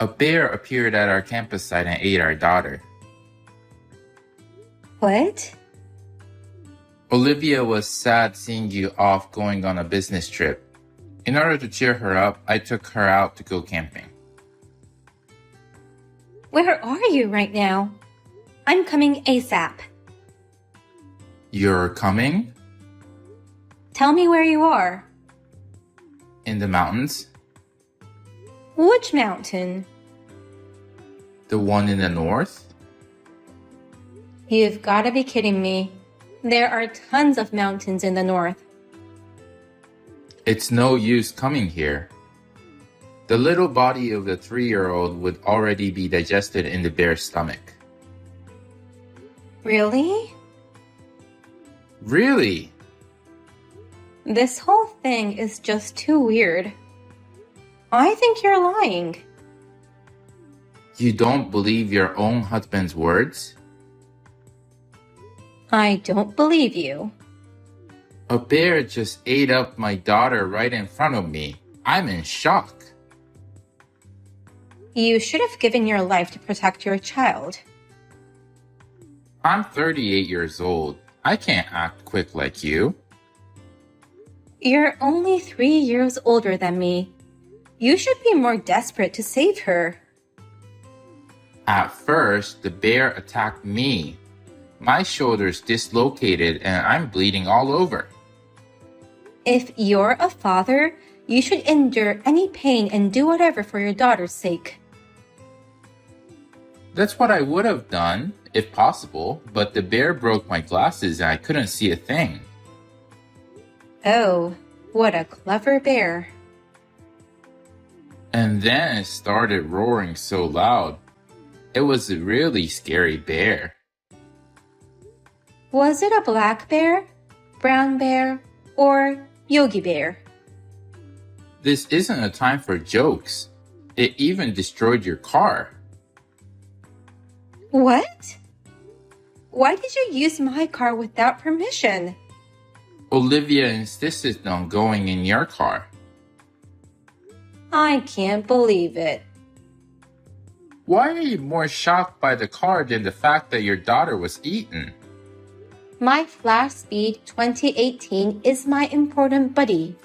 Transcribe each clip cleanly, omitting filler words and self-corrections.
A bear appeared at our campus site and ate our daughter. What? Olivia was sad seeing you off going on a business trip. In order to cheer her up, I took her out to go camping. Where are you right now? I'm coming ASAP. You're coming? Tell me where you are. In the mountains? Which mountain? The one in the north? You've got to be kidding me. There are tons of mountains in the north. It's no use coming here. The little body of the 3-year-old would already be digested in the bear's stomach. Really? Really? This whole thing is just too weird. I think you're lying. You don't believe your own husband's words? I don't believe you. A bear just ate up my daughter right in front of me. I'm in shock. You should have given your life to protect your child. I'm 38 years old. I can't act quick like you. You're only 3 years older than me. You should be more desperate to save her. At first, the bear attacked me. My shoulder's dislocated and I'm bleeding all over. If you're a father, you should endure any pain and do whatever for your daughter's sake. That's what I would have done, if possible, but the bear broke my glasses and I couldn't see a thing. Oh, what a clever bear. And then it started roaring so loud. It was a really scary bear. Was it a black bear, brown bear, or Yogi Bear? This isn't a time for jokes. It even destroyed your car. What? Why did you use my car without permission? Olivia insisted on going in your car. I can't believe it. Why are you more shocked by the car than the fact that your daughter was eaten? My Flash Speed 2018 is my important buddy.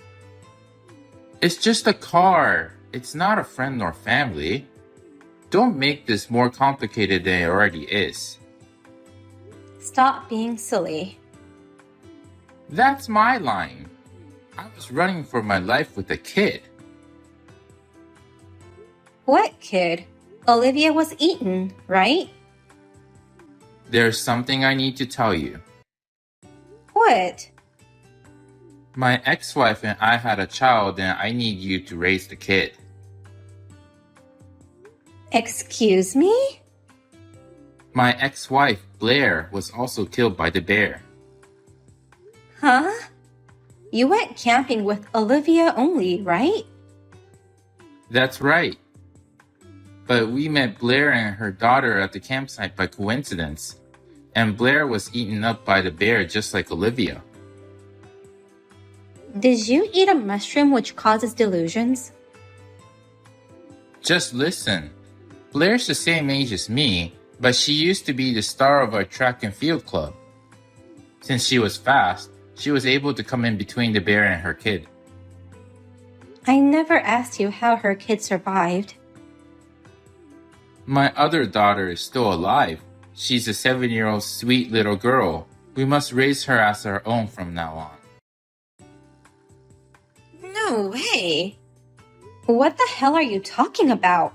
It's just a car. It's not a friend nor family. Don't make this more complicated than it already is. Stop being silly. That's my line. I was running for my life with a kid. What kid? Olivia was eaten, right? There's something I need to tell you. What? My ex-wife and I had a child and I need you to raise the kid. Excuse me? My ex-wife, Blair, was also killed by the bear. Huh? You went camping with Olivia only, right? That's right. But we met Blair and her daughter at the campsite by coincidence. And Blair was eaten up by the bear just like Olivia. Did you eat a mushroom which causes delusions? Just listen. Blair's the same age as me, but she used to be the star of our track and field club. Since she was fast, she was able to come in between the bear and her kid. I never asked you how her kid survived. My other daughter is still alive. She's a 7-year-old sweet little girl. We must raise her as our own from now on. No way! What the hell are you talking about?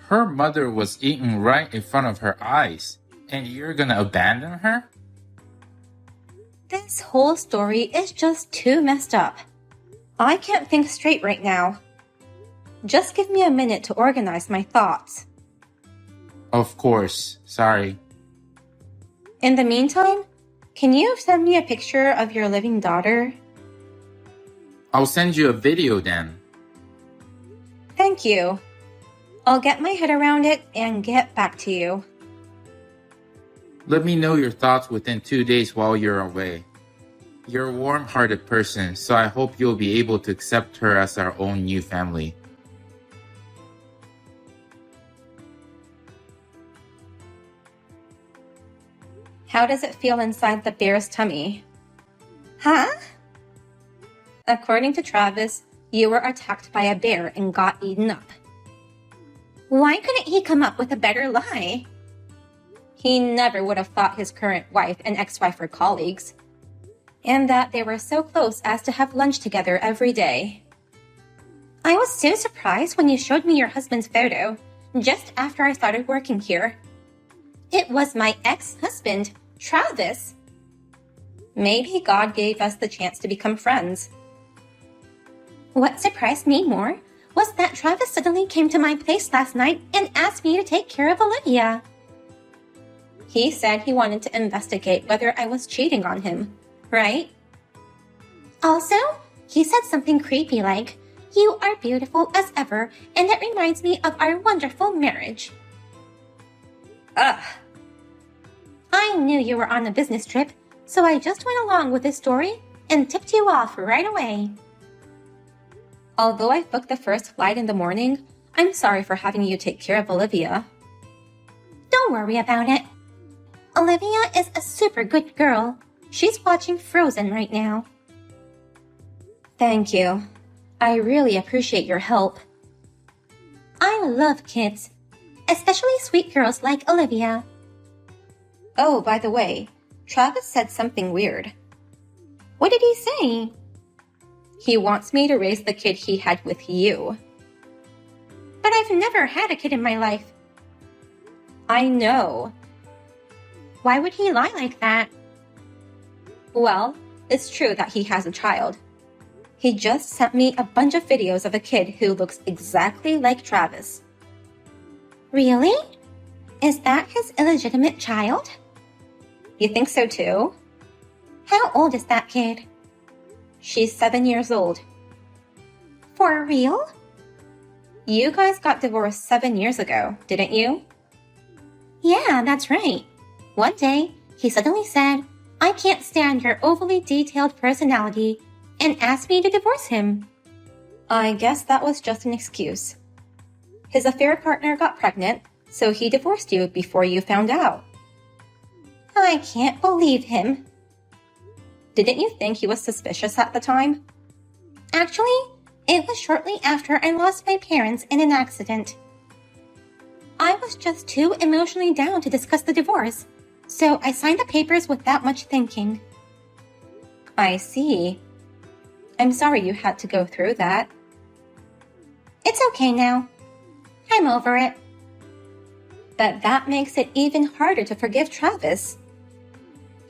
Her mother was eaten right in front of her eyes, and you're gonna abandon her? This whole story is just too messed up. I can't think straight right now. Just give me a minute to organize my thoughts. Of course, sorry. In the meantime, can you send me a picture of your living daughter? I'll send you a video then. Thank you. I'll get my head around it and get back to you. Let me know your thoughts within 2 days while you're away. You're a warm-hearted person, so I hope you'll be able to accept her as our own new family. How does it feel inside the bear's tummy? Huh? According to Travis, you were attacked by a bear and got eaten up. Why couldn't he come up with a better lie? He never would have thought his current wife and ex-wife were colleagues, and that they were so close as to have lunch together every day. I was so surprised when you showed me your husband's photo, just after I started working here. It was my ex-husband, Travis. Maybe God gave us the chance to become friends. What surprised me more was that Travis suddenly came to my place last night and asked me to take care of Olivia. He said he wanted to investigate whether I was cheating on him, right? Also, he said something creepy like, "You are beautiful as ever, and it reminds me of our wonderful marriage." Ugh. I knew you were on a business trip, so I just went along with this story and tipped you off right away. Although I booked the first flight in the morning, I'm sorry for having you take care of Olivia. Don't worry about it. Olivia is a super good girl. She's watching Frozen right now. Thank you. I really appreciate your help. I love kids, especially sweet girls like Olivia. Oh, by the way, Travis said something weird. What did he say? He wants me to raise the kid he had with you. But I've never had a kid in my life. I know. Why would he lie like that? Well, it's true that he has a child. He just sent me a bunch of videos of a kid who looks exactly like Travis. Really? Is that his illegitimate child? You think so too? How old is that kid? She's 7 years old. For real? You guys got divorced 7 years ago, didn't you? Yeah, that's right. One day, he suddenly said, "I can't stand your overly detailed personality," and asked me to divorce him. I guess that was just an excuse. His affair partner got pregnant, so he divorced you before you found out. I can't believe him. Didn't you think he was suspicious at the time? Actually, it was shortly after I lost my parents in an accident. I was just too emotionally down to discuss the divorce, so I signed the papers without much thinking. I see. I'm sorry you had to go through that. It's okay now. I'm over it. But that makes it even harder to forgive Travis.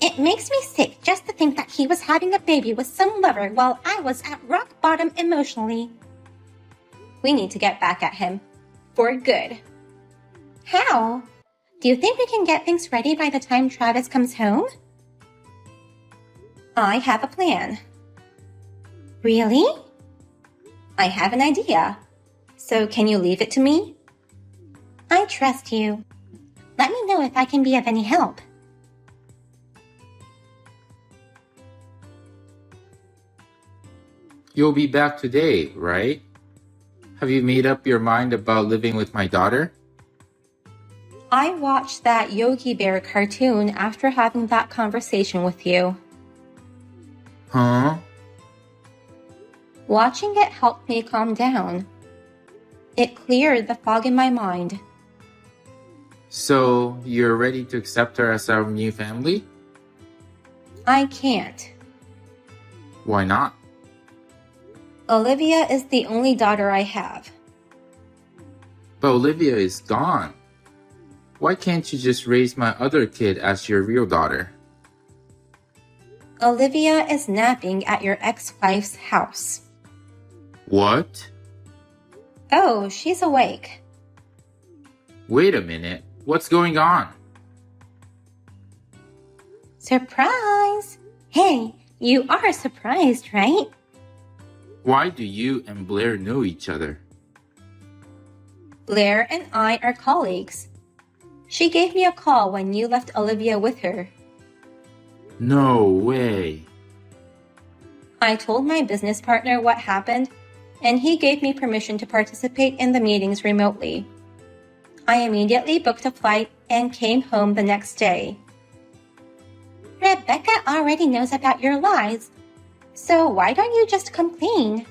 It makes me sick just to think that he was having a baby with some lover while I was at rock bottom emotionally. We need to get back at him. For good. How? Do you think we can get things ready by the time Travis comes home? I have a plan. Really? I have an idea. So can you leave it to me? I trust you. Let me know if I can be of any help. You'll be back today, right? Have you made up your mind about living with my daughter? I watched that Yogi Bear cartoon after having that conversation with you. Huh? Watching it helped me calm down. It cleared the fog in my mind. So, you're ready to accept her as our new family? I can't. Why not? Olivia is the only daughter I have. But Olivia is gone. Why can't you just raise my other kid as your real daughter? Olivia is napping at your ex-wife's house. What? Oh, she's awake. Wait a minute. What's going on? Surprise! Hey, you are surprised, right? Why do you and Blair know each other? Blair and I are colleagues. She gave me a call when you left Olivia with her. No way. I told my business partner what happened, and he gave me permission to participate in the meetings remotely. I immediately booked a flight and came home the next day. Rebecca already knows about your lies, so why don't you just come clean?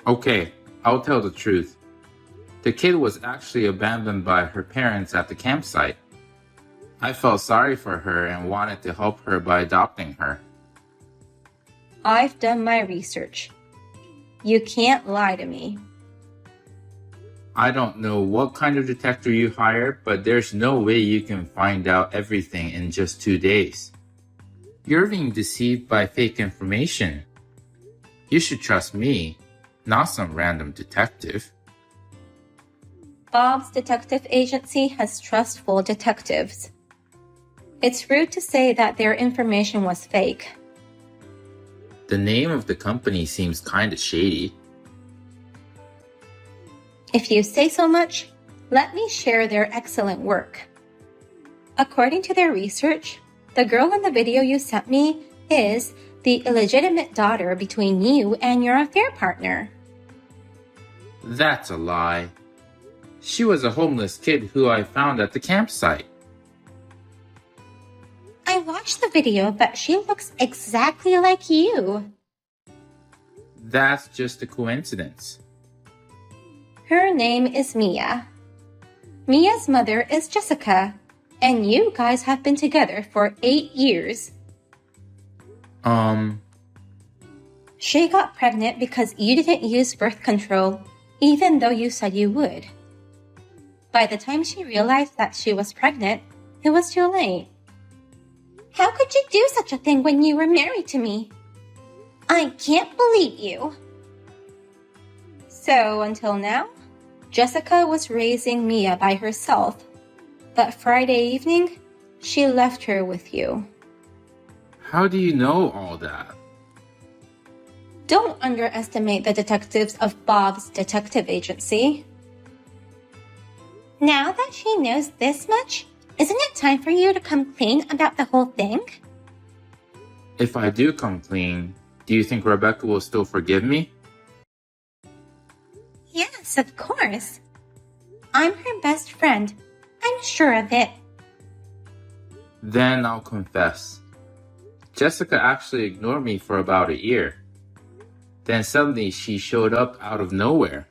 Okay, I'll tell the truth. The kid was actually abandoned by her parents at the campsite. I felt sorry for her and wanted to help her by adopting her. I've done my research. You can't lie to me. I don't know what kind of detective you hired, but there's no way you can find out everything in just 2 days. You're being deceived by fake information. You should trust me, not some random detective. Bob's detective agency has trustful detectives. It's rude to say that their information was fake. The name of the company seems kinda shady. If you say so much, let me share their excellent work. According to their research, the girl in the video you sent me is the illegitimate daughter between you and your affair partner. That's a lie. She was a homeless kid who I found at the campsite. I watched the video, but she looks exactly like you. That's just a coincidence. Her name is Mia. Mia's mother is Jessica, and you guys have been together for 8 years. She got pregnant because you didn't use birth control, even though you said you would. By the time she realized that she was pregnant, it was too late. How could you do such a thing when you were married to me? I can't believe you. So until now, Jessica was raising Mia by herself, but Friday evening, she left her with you. How do you know all that? Don't underestimate the detectives of Bob's detective agency. Now that she knows this much, isn't it time for you to come clean about the whole thing? If I do come clean, do you think Rebecca will still forgive me? Yes, of course. I'm her best friend. I'm sure of it. Then I'll confess. Jessica actually ignored me for about a year. Then suddenly she showed up out of nowhere.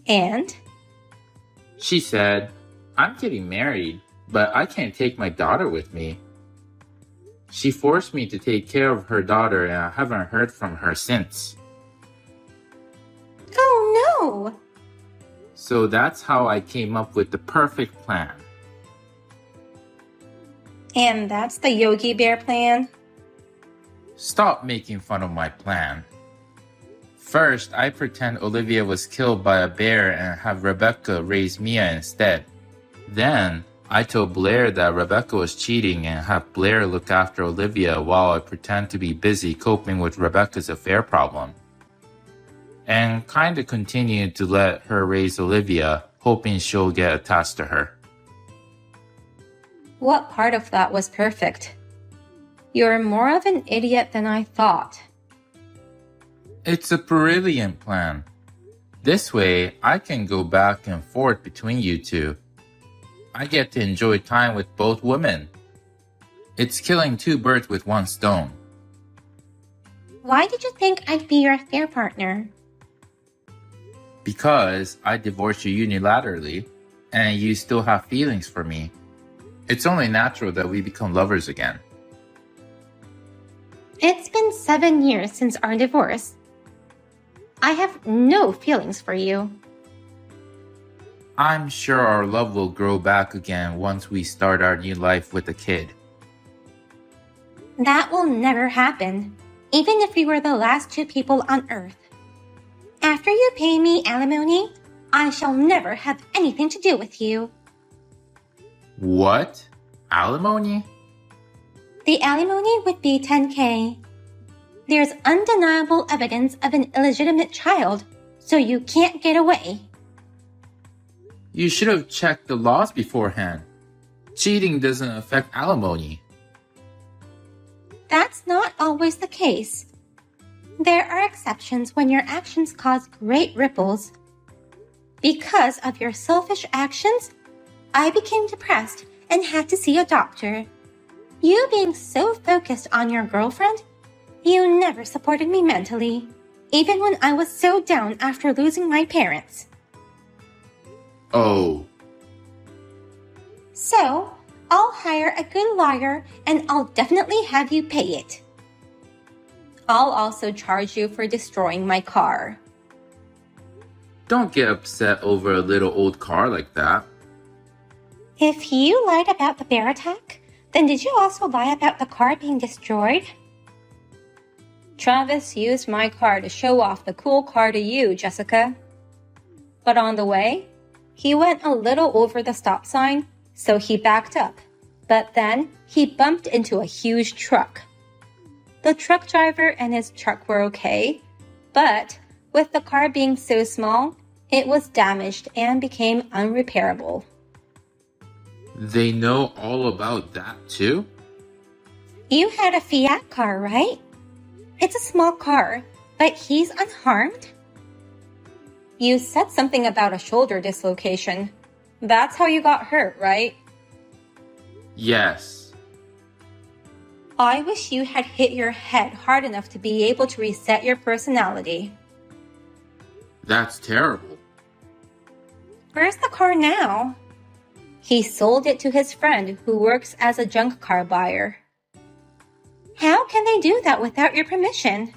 And? She said, I'm getting married, but I can't take my daughter with me. She forced me to take care of her daughter and I haven't heard from her since. Oh no! So that's how I came up with the perfect plan. And that's the Yogi Bear plan? Stop making fun of my plan. First, I pretend Olivia was killed by a bear and have Rebecca raise Mia instead. Then, I told Blair that Rebecca was cheating and have Blair look after Olivia while I pretend to be busy coping with Rebecca's affair problem. And kinda continued to let her raise Olivia, hoping she'll get attached to her. What part of that was perfect? You're more of an idiot than I thought. It's a brilliant plan. This way, I can go back and forth between you two. I get to enjoy time with both women. It's killing 2 birds with 1 stone. Why did you think I'd be your affair partner? Because I divorced you unilaterally, and you still have feelings for me. It's only natural that we become lovers again. It's been 7 years since our divorce. I have no feelings for you. I'm sure our love will grow back again once we start our new life with a kid. That will never happen, even if we were the last 2 people on Earth. After you pay me alimony, I shall never have anything to do with you. What? Alimony? The alimony would be $10,000. There's undeniable evidence of an illegitimate child, so you can't get away. You should have checked the laws beforehand. Cheating doesn't affect alimony. That's not always the case. There are exceptions when your actions cause great ripples. Because of your selfish actions, I became depressed and had to see a doctor. You being so focused on your girlfriend, you never supported me mentally, even when I was so down after losing my parents. Oh, So, I'll hire a good lawyer and I'll definitely have you pay it. I'll also charge you for destroying my car. don't get upset over a little old car like that. If you lied about the bear attack, then did you also lie about the car being destroyed? Travis used my car to show off the cool car to you, Jessica. But on the way, he went a little over the stop sign, so he backed up. But then he bumped into a huge truck. The truck driver and his truck were okay, but with the car being so small, it was damaged and became unrepairable. They know all about that too? You had a Fiat car, right? It's a small car, but he's unharmed? You said something about a shoulder dislocation. That's how you got hurt, right? Yes. I wish you had hit your head hard enough to be able to reset your personality. That's terrible. Where's the car now? He sold it to his friend who works as a junk car buyer. How can they do that without your permission?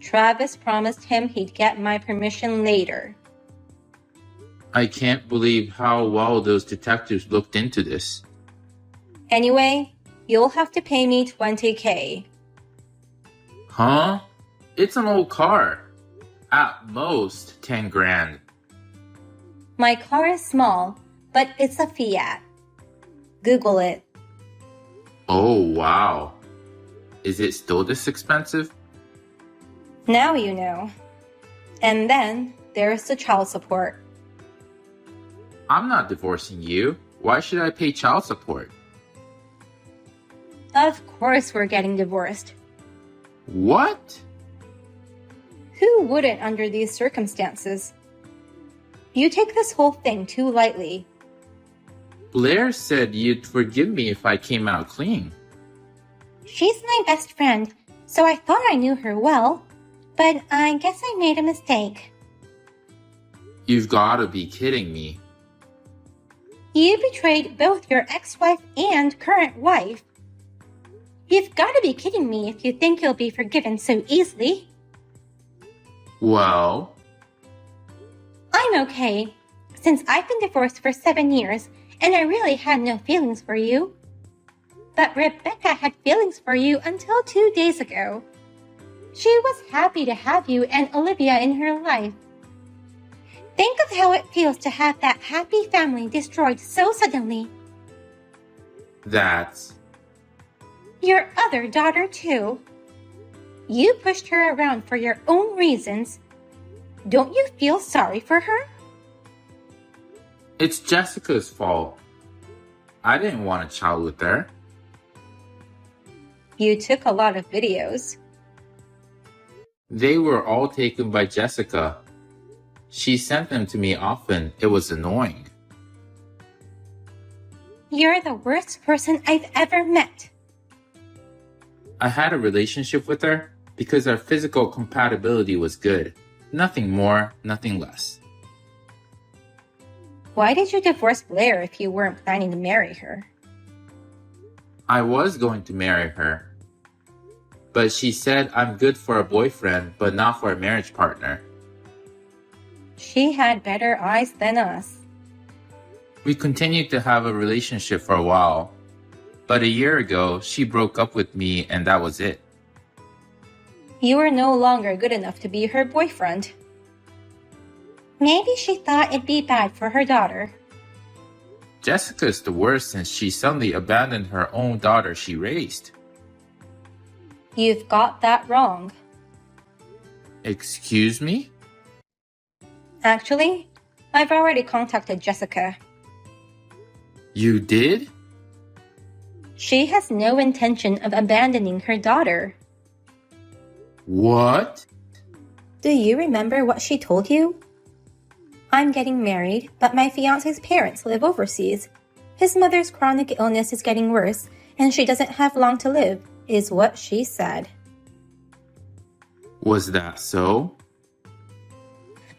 Travis promised him he'd get my permission later. I can't believe how well those detectives looked into this. Anyway, you'll have to pay me $20,000. Huh? It's an old car. At most, 10 grand. My car is small, but it's a Fiat. Google it. Oh, wow. Is it still this expensive? Now you know. And then there's the child support. I'm not divorcing you. Why should I pay child support? Of course we're getting divorced. What? Who wouldn't under these circumstances? You take this whole thing too lightly. Blair said you'd forgive me if I came out clean. She's my best friend, so I thought I knew her well, but I guess I made a mistake. You've gotta be kidding me. You betrayed both your ex-wife and current wife. You've got to be kidding me if you think you'll be forgiven so easily. Well, I'm okay, since I've been divorced for 7 years and I really had no feelings for you. But Rebecca had feelings for you until 2 days ago. She was happy to have you and Olivia in her life. Think of how it feels to have that happy family destroyed so suddenly. that's... Your other daughter, too. You pushed her around for your own reasons. Don't you feel sorry for her? It's Jessica's fault. I didn't want a child with her. You took a lot of videos. They were all taken by Jessica. She sent them to me often. It was annoying. You're the worst person I've ever met. I had a relationship with her because our physical compatibility was good. Nothing more, nothing less. Why did you divorce Blair if you weren't planning to marry her? I was going to marry her. But she said I'm good for a boyfriend, but not for a marriage partner. She had better eyes than us. We continued to have a relationship for a while. But a year ago, she broke up with me and that was it. You were no longer good enough to be her boyfriend. Maybe she thought it'd be bad for her daughter. Jessica's the worst since she suddenly abandoned her own daughter she raised. You've got that wrong. Excuse me? Actually, I've already contacted Jessica. You did? She has no intention of abandoning her daughter. What? Do you remember what she told you? I'm getting married, but my fiancé's parents live overseas. His mother's chronic illness is getting worse, and she doesn't have long to live, is what she said. Was that so?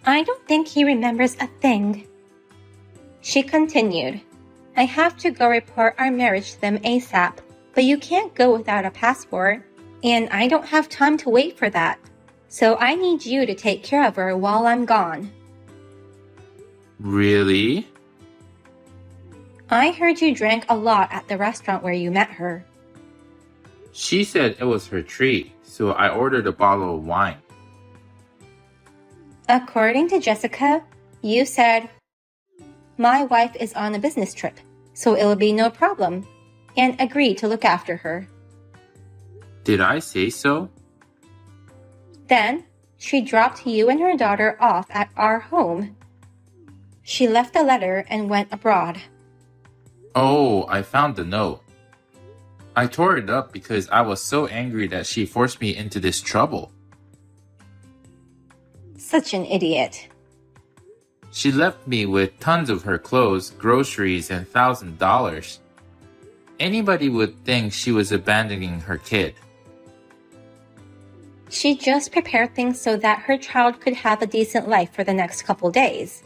I don't think he remembers a thing. She continued, I have to go report our marriage to them ASAP, but you can't go without a passport, and I don't have time to wait for that. So I need you to take care of her while I'm gone. Really? I heard you drank a lot at the restaurant where you met her. She said it was her treat, so I ordered a bottle of wine. According to Jessica, you said, my wife is on a business trip, so it'll be no problem, and agreed to look after her. Did I say so? Then, she dropped you and her daughter off at our home. She left a letter and went abroad. Oh, I found the note. I tore it up because I was so angry that she forced me into this trouble. Such an idiot. She left me with tons of her clothes, groceries, and $1,000. Anybody would think she was abandoning her kid. She just prepared things so that her child could have a decent life for the next couple days.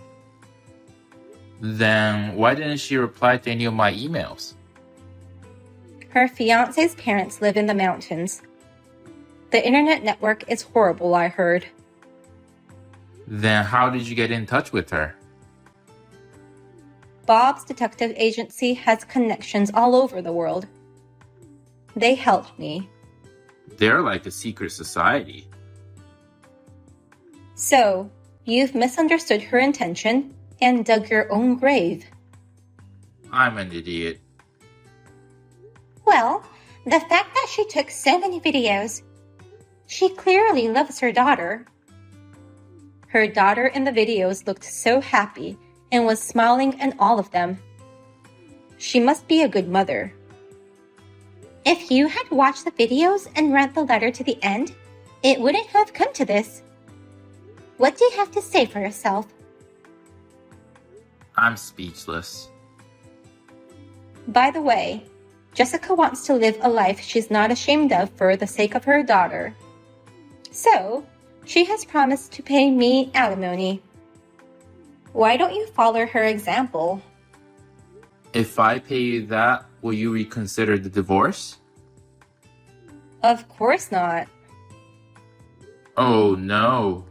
Then why didn't she reply to any of my emails? Her fiancé's parents live in the mountains. The internet network is horrible, I heard. Then how did you get in touch with her? Bob's detective agency has connections all over the world. They helped me. They're like a secret society. So, you've misunderstood her intention and dug your own grave. I'm an idiot. Well, the fact that she took so many videos, she clearly loves her daughter. Her daughter in the videos looked so happy and was smiling in all of them. She must be a good mother. If you had watched the videos and read the letter to the end, it wouldn't have come to this. What do you have to say for yourself? I'm speechless. By the way, Jessica wants to live a life she's not ashamed of for the sake of her daughter. So, she has promised to pay me alimony. Why don't you follow her example? If I pay you that, will you reconsider the divorce? Of course not. Oh no.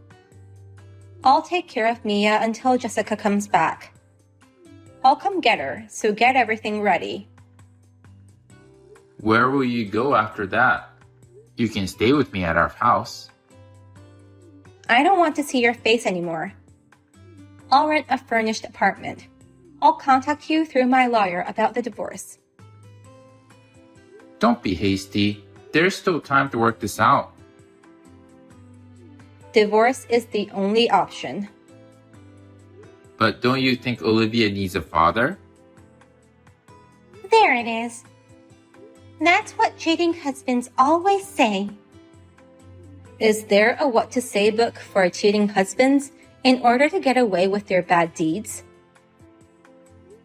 I'll take care of Mia until Jessica comes back. I'll come get her, so get everything ready. Where will you go after that? You can stay with me at our house. I don't want to see your face anymore. I'll rent a furnished apartment. I'll contact you through my lawyer about the divorce. Don't be hasty. There's still time to work this out. Divorce is the only option. But don't you think Olivia needs a father? There it is. That's what cheating husbands always say. Is there a what to say book for cheating husbands in order to get away with their bad deeds?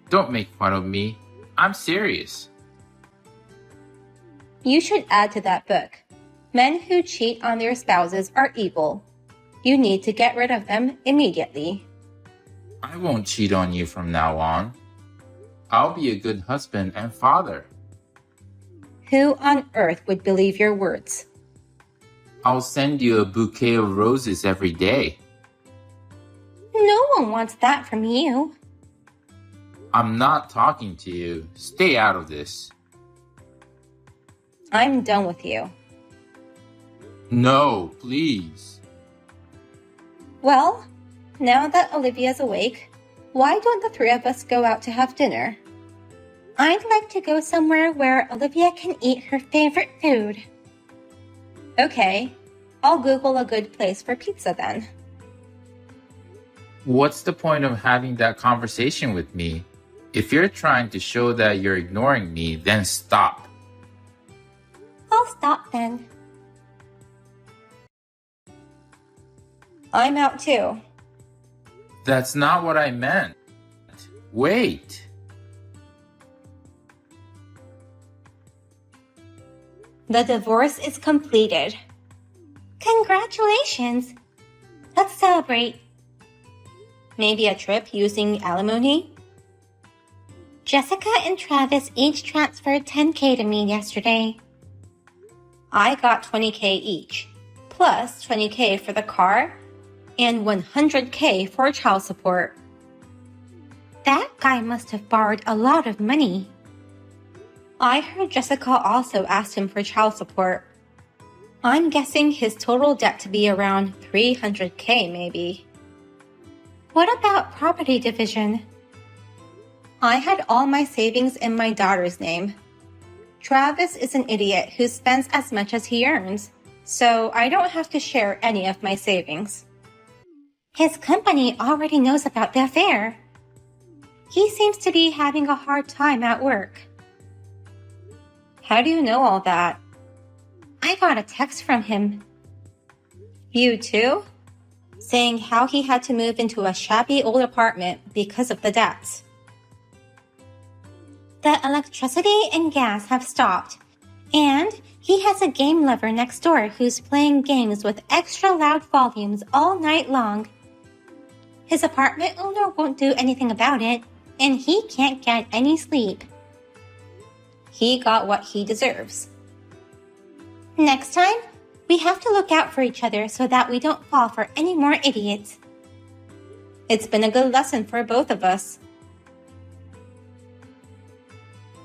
Don't make fun of me. I'm serious. You should add to that book. Men who cheat on their spouses are evil. You need to get rid of them immediately. I won't cheat on you from now on. I'll be a good husband and father. Who on earth would believe your words? I'll send you a bouquet of roses every day. No one wants that from you. I'm not talking to you. Stay out of this. I'm done with you. No, please. Well, now that Olivia's awake, why don't the three of us go out to have dinner? I'd like to go somewhere where Olivia can eat her favorite food. Okay, I'll Google a good place for pizza then. What's the point of having that conversation with me? If you're trying to show that you're ignoring me, then stop. I'll stop then. I'm out too. That's not what I meant. Wait. The divorce is completed. Congratulations! Let's celebrate. Maybe a trip using alimony? Jessica and Travis each transferred $10K to me yesterday. I got $20K each, plus $20K for the car and $100K for child support. That guy must have borrowed a lot of money. I heard Jessica also asked him for child support. I'm guessing his total debt to be around $300K maybe. What about property division? I had all my savings in my daughter's name. Travis is an idiot who spends as much as he earns, so I don't have to share any of my savings. His company already knows about the affair. He seems to be having a hard time at work. How do you know all that? I got a text from him. You too? Saying how he had to move into a shabby old apartment because of the debts. The electricity and gas have stopped, and he has a game lover next door who's playing games with extra loud volumes all night long. His apartment owner won't do anything about it, and he can't get any sleep. He got what he deserves. Next time, we have to look out for each other so that we don't fall for any more idiots. It's been a good lesson for both of us.